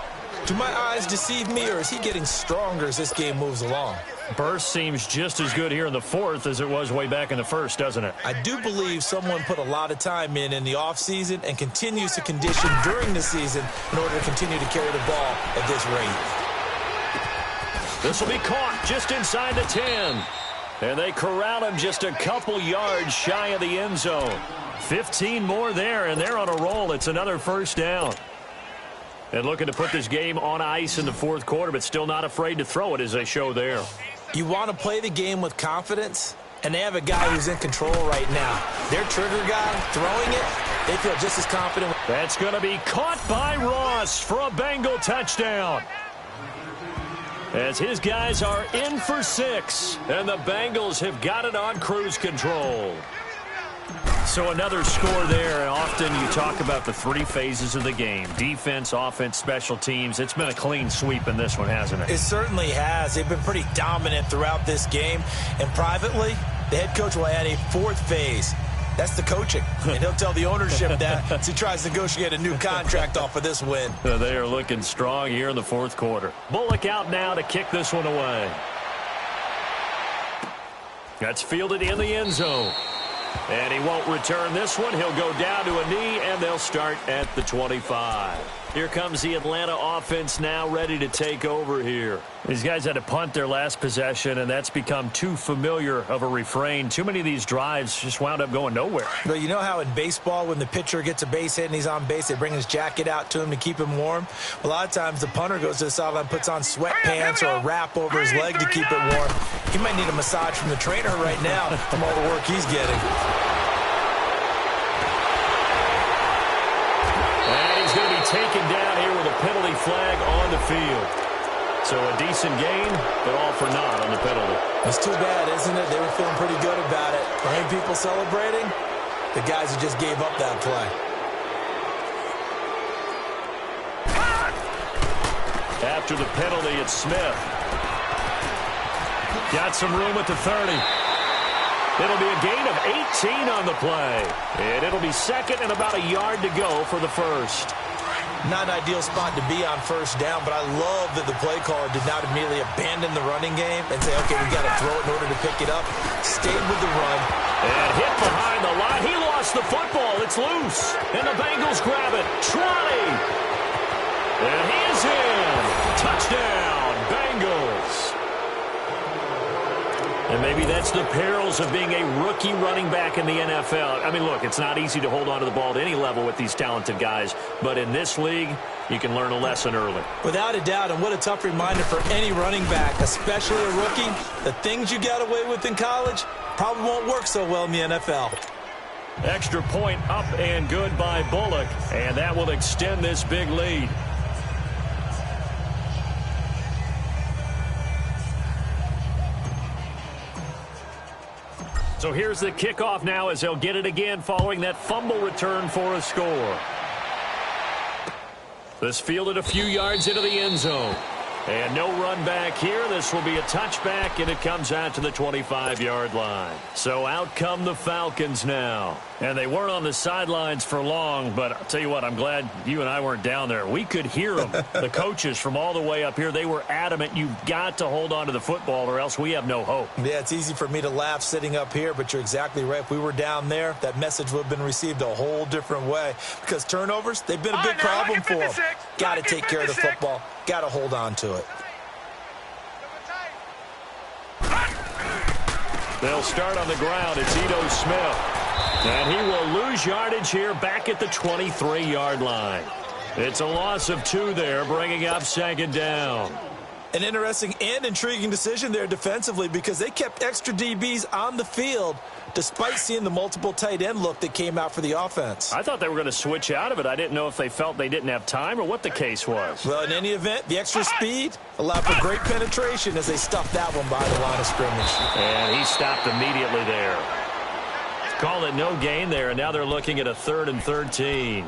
Do my eyes deceive me, or is he getting stronger as this game moves along? Burst seems just as good here in the 4th as it was way back in the 1st, doesn't it? I do believe someone put a lot of time in the offseason and continues to condition during the season in order to continue to carry the ball at this rate. This will be caught just inside the 10. And they corral him just a couple yards shy of the end zone. 15 more there, and they're on a roll. It's another first down. And looking to put this game on ice in the 4th quarter, but still not afraid to throw it as they show there. You want to play the game with confidence, and they have a guy who's in control right now. Their trigger guy throwing it, they feel just as confident. That's going to be caught by Ross for a Bengal touchdown. As his guys are in for 6, and the Bengals have got it on cruise control. So another score there, and often you talk about the 3 phases of the game. Defense, offense, special teams. It's been a clean sweep in this one, hasn't it? It certainly has. They've been pretty dominant throughout this game. And privately, the head coach will add a 4th phase. That's the coaching. And he'll tell the ownership that as he tries to negotiate a new contract off of this win. They are looking strong here in the 4th quarter. Bullock out now to kick this one away. That's fielded in the end zone. And he won't return this one. He'll go down to a knee, and they'll start at the 25. Here comes the Atlanta offense now ready to take over here. These guys had to punt their last possession, and that's become too familiar of a refrain. Too many of these drives just wound up going nowhere. But you know how in baseball, when the pitcher gets a base hit and he's on base, they bring his jacket out to him to keep him warm? A lot of times the punter goes to the sideline, puts on sweatpants or a wrap over his leg to keep it warm. He might need a massage from the trainer right now from all the work he's getting. And he's going to be taken down here with a penalty flag on the field. So a decent gain, but all for naught on the penalty. It's too bad, isn't it? They were feeling pretty good about it. For any people celebrating, the guys who just gave up that play. after the penalty. It's Smith. Got some room at the 30. It'll be a gain of 18 on the play. And it'll be second and about a yard to go for the first. Not an ideal spot to be on first down, but I love that the play caller did not immediately abandon the running game and say, okay, we got to throw it in order to pick it up. Stayed with the run. And hit behind the line. He lost the football. It's loose. And the Bengals grab it. Trotty. And he is in. Touchdown, Bengals. And maybe that's the perils of being a rookie running back in the NFL. I mean, look, it's not easy to hold on to the ball at any level with these talented guys. But in this league, you can learn a lesson early. Without a doubt, and what a tough reminder for any running back, especially a rookie. The things you got away with in college probably won't work so well in the NFL. Extra point up and good by Bullock. And that will extend this big lead. So here's the kickoff now as they'll get it again following that fumble return for a score. This fielded a few yards into the end zone. And no run back here. This will be a touchback, and it comes out to the 25-yard line. So out come the Falcons now. And they weren't on the sidelines for long, but I'll tell you what, I'm glad you and I weren't down there. We could hear them. The coaches from all the way up here, they were adamant, you've got to hold on to the football or else we have no hope. Yeah, it's easy for me to laugh sitting up here, but you're exactly right. If we were down there, that message would have been received a whole different way. Because turnovers, they've been a big problem for them. Got to take care of the football. Got to hold on to it. They'll start on the ground. It's Ito Smith. And he will lose yardage here back at the 23-yard line. It's a loss of 2 there, bringing up second down. An interesting and intriguing decision there defensively because they kept extra DBs on the field despite seeing the multiple tight end look that came out for the offense. I thought they were going to switch out of it. I didn't know if they felt they didn't have time or what the case was. Well, in any event, the extra speed allowed for great penetration as they stuffed that one by the line of scrimmage. And he stopped immediately there. Called it no gain there, and now they're looking at a 3rd and 13.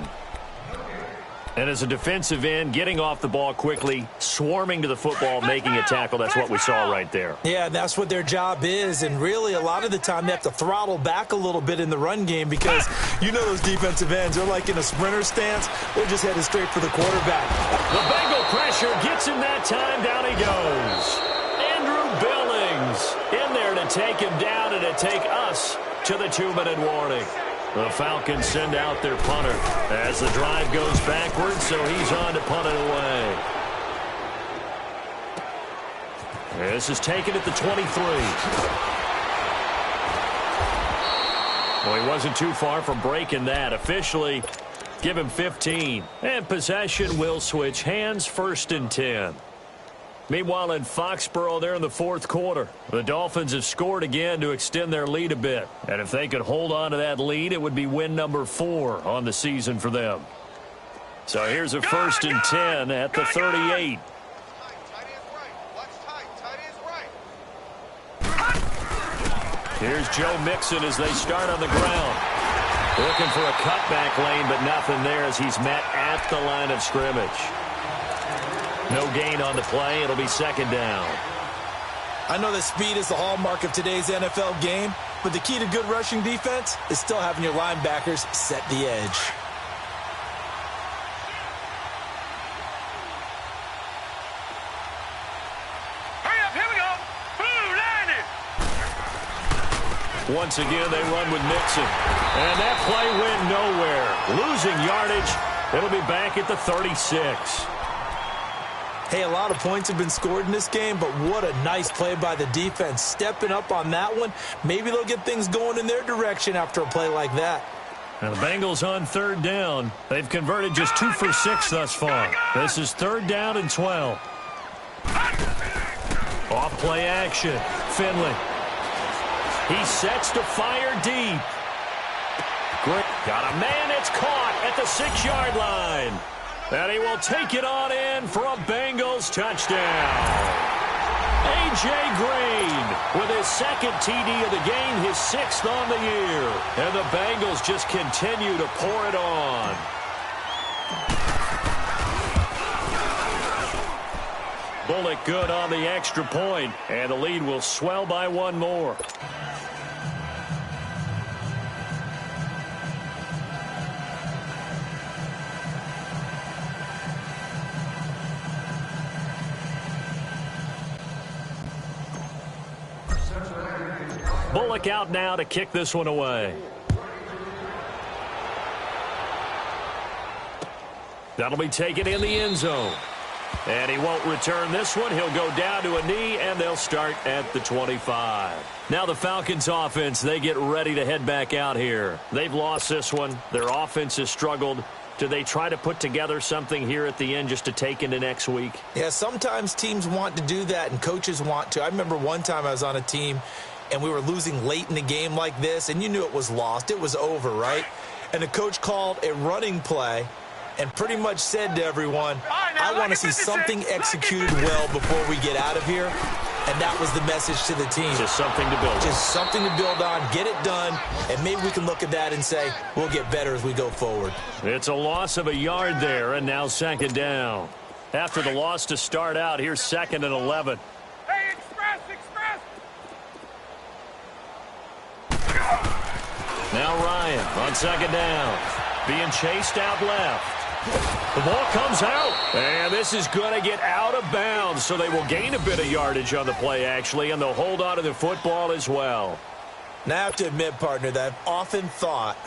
And as a defensive end, getting off the ball quickly, swarming to the football, making a tackle, that's what we saw right there. Yeah, that's what their job is, and really a lot of the time they have to throttle back a little bit in the run game because you know those defensive ends, they're like in a sprinter stance, they're just headed straight for the quarterback. The Bengal pressure gets him that time, down he goes. Andrew Billings in there to take him down and to take us to the 2-minute warning. The Falcons send out their punter as the drive goes backwards, so he's on to punt it away. This is taken at the 23. Well, he wasn't too far from breaking that. Officially, give him 15. And possession will switch hands, 1st and 10. Meanwhile, in Foxborough, they're in the 4th quarter. The Dolphins have scored again to extend their lead a bit. And if they could hold on to that lead, it would be win number 4 on the season for them. So here's a 1st and 10 at the 38. Here's Joe Mixon as they start on the ground. Looking for a cutback lane, but nothing there as he's met at the line of scrimmage. No gain on the play. It'll be 2nd down. I know that speed is the hallmark of today's NFL game, but the key to good rushing defense is still having your linebackers set the edge. Hurry up, here we go. Blue, line it. Once again, they run with Mixon. And that play went nowhere. Losing yardage. It'll be back at the 36. Hey, a lot of points have been scored in this game, but what a nice play by the defense. Stepping up on that one. Maybe they'll get things going in their direction after a play like that. Now the Bengals on 3rd down. They've converted just 2 for 6 thus far. This is 3rd down and 12. Off play action. Finley. He sets to fire deep. Great. Got a man. It's caught at the 6-yard line. And he will take it on in for a Bengals touchdown. A.J. Green with his 2nd TD of the game, his 6th on the year. And the Bengals just continue to pour it on. Bullock good on the extra point, and the lead will swell by one more. Bullock out now to kick this one away. That'll be taken in the end zone. And he won't return this one. He'll go down to a knee, and they'll start at the 25. Now the Falcons offense, they get ready to head back out here. They've lost this one. Their offense has struggled. Do they try to put together something here at the end just to take into next week? Yeah, sometimes teams want to do that, and coaches want to. I remember one time I was on a team, and we were losing late in the game like this, and you knew it was lost. It was over, right? And the coach called a running play and pretty much said to everyone, I want to see something executed well before we get out of here. And that was the message to the team. Just something to build on. Just something to build on, get it done, and maybe we can look at that and say, we'll get better as we go forward. It's a loss of a yard there, and now second down. After the loss to start out, here's 2nd and 11. Hey, express! Now Ryan on second down. Being chased out left. The ball comes out, and this is going to get out of bounds, so they will gain a bit of yardage on the play, actually, and they'll hold on to the football as well. Now, I have to admit, partner, that I've often thought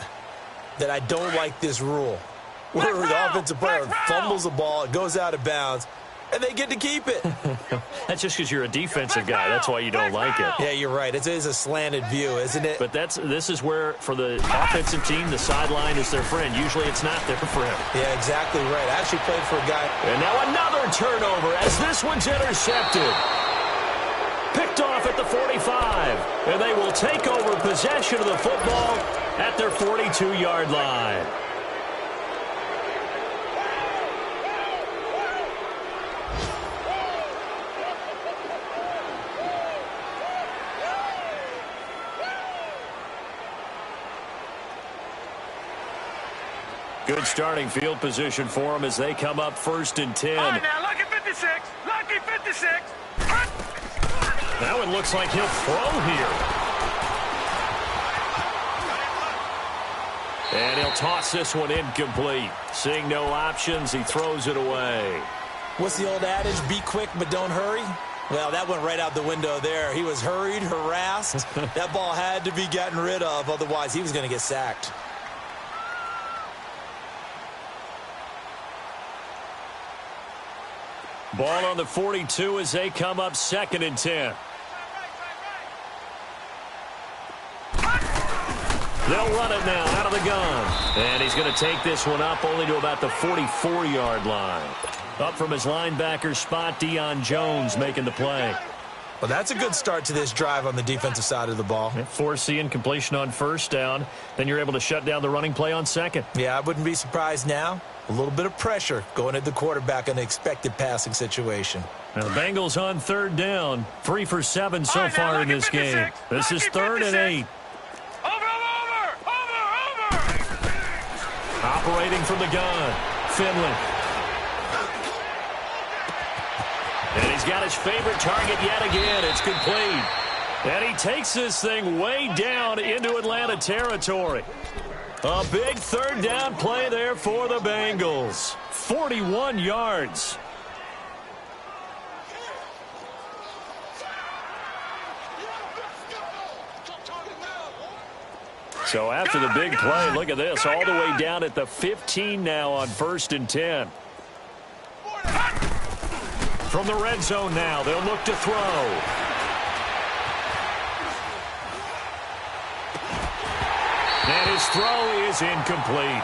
that I don't like this rule, where the offensive player fumbles the ball, it goes out of bounds, and they get to keep it. That's just because you're a defensive guy. That's why you don't like it. Yeah, you're right. It is a slanted view, isn't it? But this is where, for the offensive team, the sideline is their friend. Usually it's not their friend. Yeah, exactly right. I actually played for a guy. And now another turnover as this one's intercepted. Picked off at the 45. And they will take over possession of the football at their 42-yard line. Good starting field position for them as they come up 1st and 10. All right, now, lucky 56. Lucky 56. Now it looks like he'll throw here. And he'll toss this one incomplete. Seeing no options, he throws it away. What's the old adage? Be quick, but don't hurry. Well, that went right out the window there. He was hurried, harassed. That ball had to be gotten rid of, otherwise he was going to get sacked. Ball on the 42 as they come up 2nd and 10. They'll run it now out of the gun. And he's going to take this one up only to about the 44-yard line. Up from his linebacker spot, Deion Jones making the play. Well, that's a good start to this drive on the defensive side of the ball. Forcing incompletion on 1st down. Then you're able to shut down the running play on 2nd. Yeah, I wouldn't be surprised now. A little bit of pressure going at the quarterback in an expected passing situation. Now the Bengals on 3rd down. 3 for 7 so far in this game. This is 3rd and 8. Over. Operating from the gun. Finley. And he's got his favorite target yet again. It's complete. And he takes this thing way down into Atlanta territory. A big 3rd down play there for the Bengals. 41 yards. So after the big play, look at this. All the way down at the 15 now on 1st and 10. From the red zone now, they'll look to throw. And his throw is incomplete.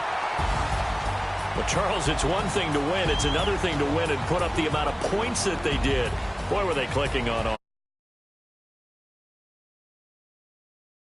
Well, Charles, it's one thing to win. It's another thing to win and put up the amount of points that they did. Boy, were they clicking on